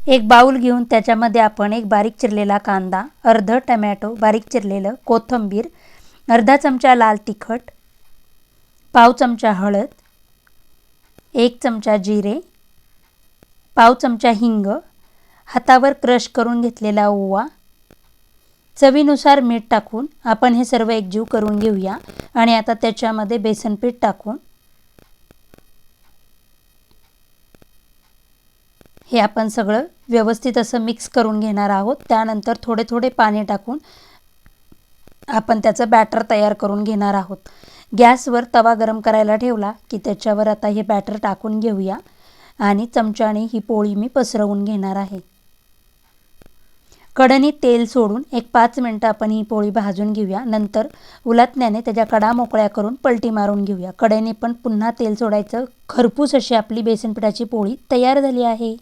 एक बाउल घेऊन त्याच्यामध्ये आपण एक बारीक चिरलेला कांदा, अर्ध टमॅटो बारीक चिरलेलं, कोथिंबीर, अर्धा चमचा लाल तिखट, पाव चमचा हळद, 1 चमचा जिरे, पाव चमचा हिंग, हातावर क्रश करून घेतलेला ओवा, चवीनुसार मीठ टाकून आपण हे सर्व एकजीव करून घेऊया. आणि आता त्याच्यामध्ये बेसन पीठ टाकून हे आपण सगळं व्यवस्थित असं मिक्स करून घेणार आहोत. त्यानंतर थोडे थोडे पाणी टाकून आपण त्याचं बॅटर तयार करून घेणार आहोत. गॅसवर तवा गरम करायला ठेवला की त्याच्यावर आता हे बॅटर टाकून घेऊया आणि चमच्याने ही पोळी मी पसरवून घेणार आहे. कढईत तेल सोडून एक 5 मिनिटं आपण ही पोळी भाजून घेऊया. नंतर उलटण्याने त्याच्या कडा मोकळ्या करून पलटी मारून घेऊया. कढईने पण पुन्हा तेल सोडायचं. खरपूस अशी आपली बेसन पिठाची पोळी तयार झाली आहे.